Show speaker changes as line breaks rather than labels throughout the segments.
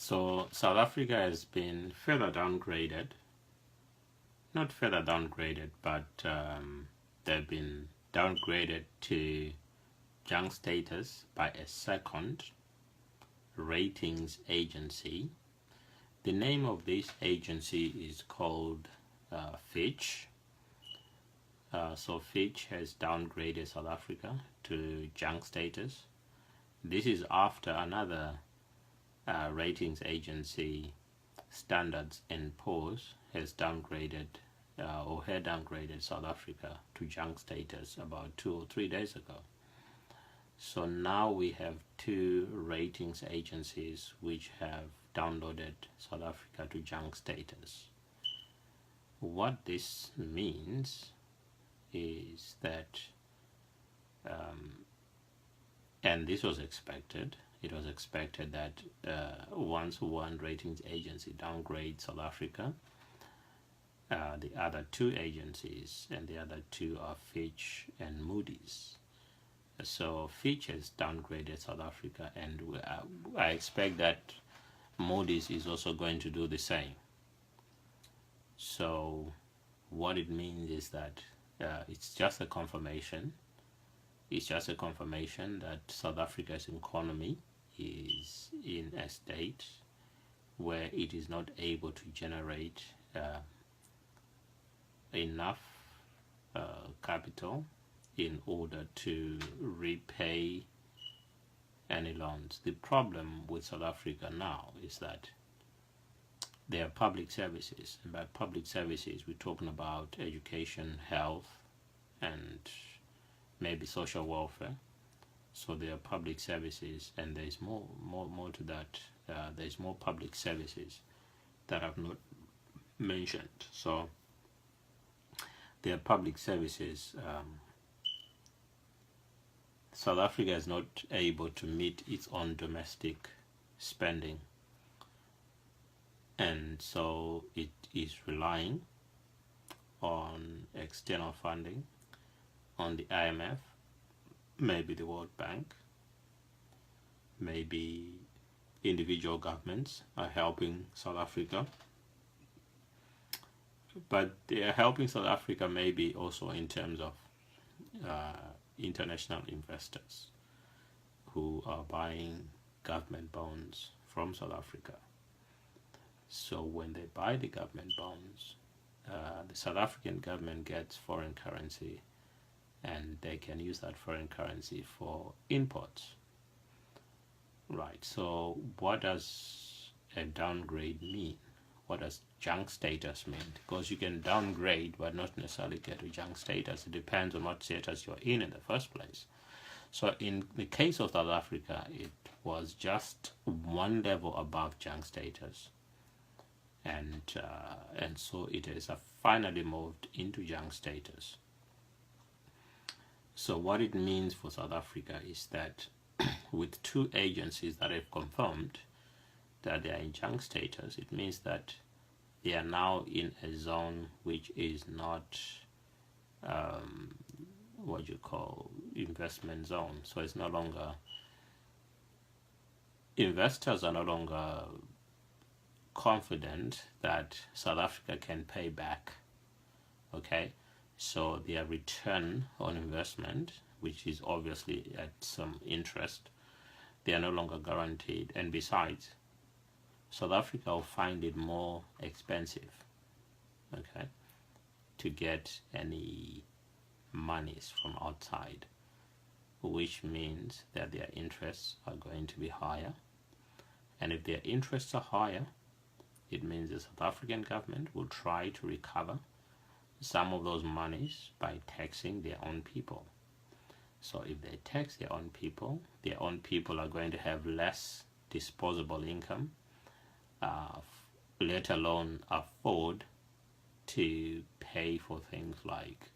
So South Africa has been further downgraded, not further downgraded, but they've been downgraded to junk status by a second ratings agency. The name of this agency is called Fitch. So Fitch has downgraded South Africa to junk status. This is after another ratings agency, Standards and Poor's, has downgraded or had downgraded South Africa to junk status about 2 or 3 days ago. So now we have two ratings agencies which have downloaded South Africa to junk status. What this means is that, and this was expected, it was expected that once one ratings agency downgrades South Africa, the other two agencies, and the other two are Fitch and Moody's. So Fitch has downgraded South Africa, and I expect that Moody's is also going to do the same. So what it means is that it's just a confirmation. It's just a confirmation that South Africa's economy is in a state where it is not able to generate enough capital in order to repay any loans. The problem with South Africa now is that there are public services, and by public services we're talking about education, health, and maybe social welfare. So there are public services, and there's more to that. There's more public services that I've not mentioned. So there are public services. South Africa is not able to meet its own domestic spending, and so it is relying on external funding, on the IMF, maybe the World Bank, maybe individual governments are helping South Africa, but they are helping South Africa maybe also in terms of international investors who are buying government bonds from South Africa. So when they buy the government bonds, the South African government gets foreign currency, and they can use that foreign currency for imports. Right, so what does a downgrade mean? What does junk status mean? Because you can downgrade but not necessarily get to junk status. It depends on what status you're in the first place. So in the case of South Africa, it was just one level above junk status, and so it has finally moved into junk status. So what it means for South Africa is that with two agencies that have confirmed that they are in junk status, it means that they are now in a zone which is not what you call investment zone. So it's no longer, investors are no longer confident that South Africa can pay back. Okay, so their return on investment, which is obviously at some interest, they are no longer guaranteed. And besides, South Africa will find it more expensive, okay, to get any monies from outside, which means that their interests are going to be higher. And if their interests are higher, it means the South African government will try to recover some of those monies by taxing their own people. So if they tax their own people are going to have less disposable income, let alone afford to pay for things like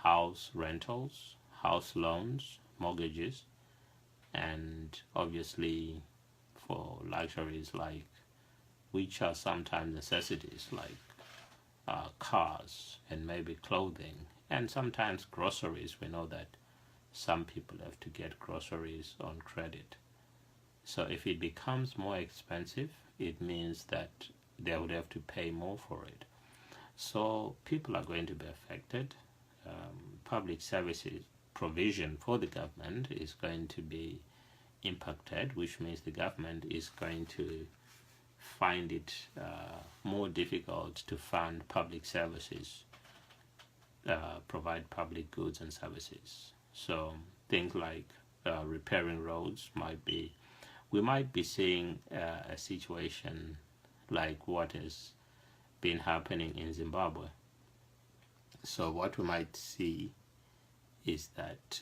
house rentals, house loans, mortgages, and obviously for luxuries like, which are sometimes necessities like cars and maybe clothing, and sometimes groceries. We know that some people have to get groceries on credit. So if it becomes more expensive, it means that they would have to pay more for it. So people are going to be affected. Public services provision for the government is going to be impacted, which means the government is going to find it more difficult to fund public services, provide public goods and services. So things like repairing roads we might be seeing a situation like what has been happening in Zimbabwe. So what we might see is that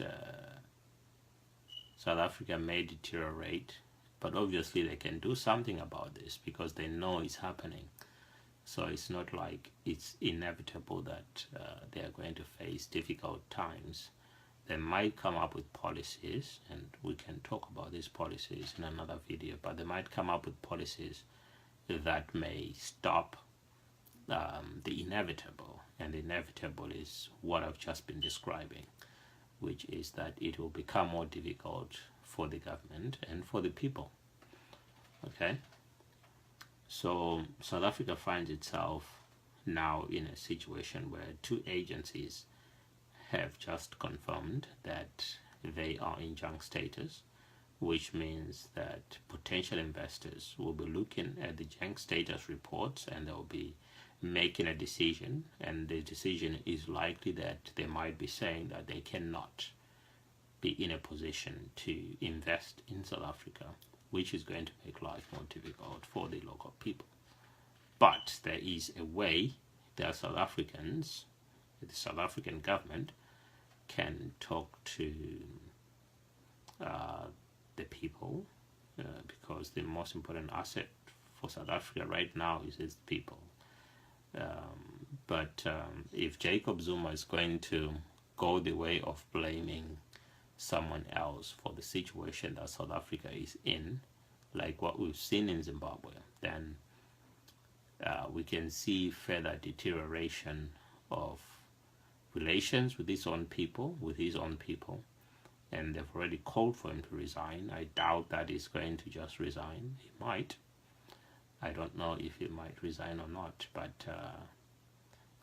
South Africa may deteriorate, but obviously they can do something about this because they know it's happening. So it's not like it's inevitable that they are going to face difficult times. They might come up with policies, and we can talk about these policies in another video, but they might come up with policies that may stop the inevitable. And the inevitable is what I've just been describing, which is that it will become more difficult for the government and for the people. Okay? So South Africa finds itself now in a situation where two agencies have just confirmed that they are in junk status, which means that potential investors will be looking at the junk status reports and they'll be making a decision, and the decision is likely that they might be saying that they cannot be in a position to invest in South Africa, which is going to make life more difficult for the local people. But there is a way that South Africans, the South African government, can talk to the people, because the most important asset for South Africa right now is its people. But if Jacob Zuma is going to go the way of blaming someone else for the situation that South Africa is in, like what we've seen in Zimbabwe, then we can see further deterioration of relations with his own people, and they've already called for him to resign. I doubt that he's going to just resign. He might. I don't know if he might resign or not, but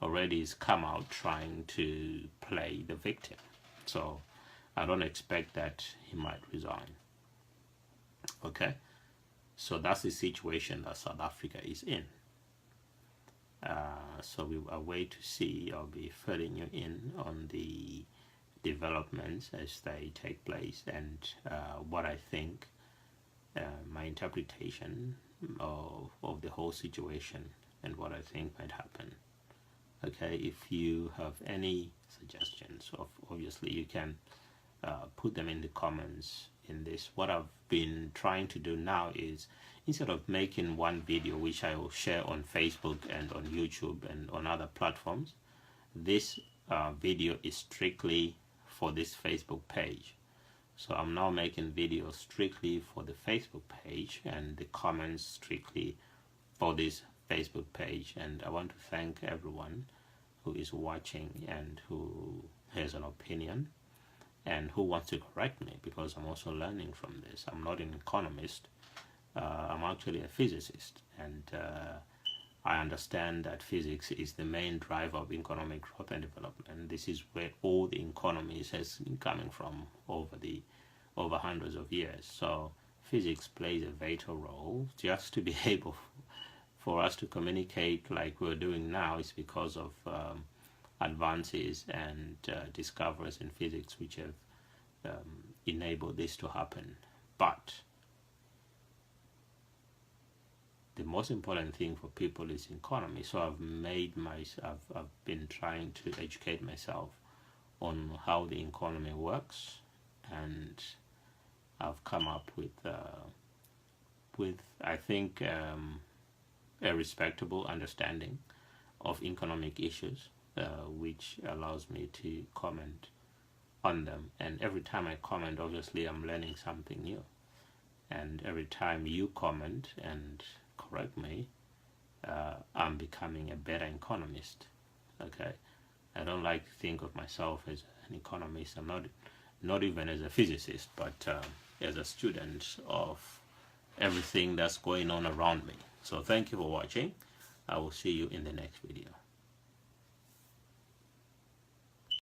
already he's come out trying to play the victim. So I don't expect that he might resign. Okay? So that's the situation that South Africa is in. So we are waiting to see. I'll be filling you in on the developments as they take place, and what I think, my interpretation of the whole situation and what I think might happen. Okay, if you have any suggestions, obviously you can put them in the comments in this. What I've been trying to do now is, instead of making one video which I will share on Facebook and on YouTube and on other platforms, this video is strictly for this Facebook page. So I'm now making videos strictly for the Facebook page and the comments strictly for this Facebook page. And I want to thank everyone who is watching and who has an opinion and who wants to correct me, because I'm also learning from this. I'm not an economist. I'm actually a physicist, and I understand that physics is the main driver of economic growth and development. This is where all the economies has been coming from over hundreds of years. So physics plays a vital role. Just to be able for us to communicate like we're doing now is because of advances and discoveries in physics which have enabled this to happen. But the most important thing for people is economy. So I've been trying to educate myself on how the economy works, and I've come up with I think a respectable understanding of economic issues, which allows me to comment on them. And every time I comment, obviously I'm learning something new. And every time you comment and correct me, I'm becoming a better economist. Okay, I don't like to think of myself as an economist. I'm not even as a physicist, but as a student of everything that's going on around me. So thank you for watching. I will see you in the next video.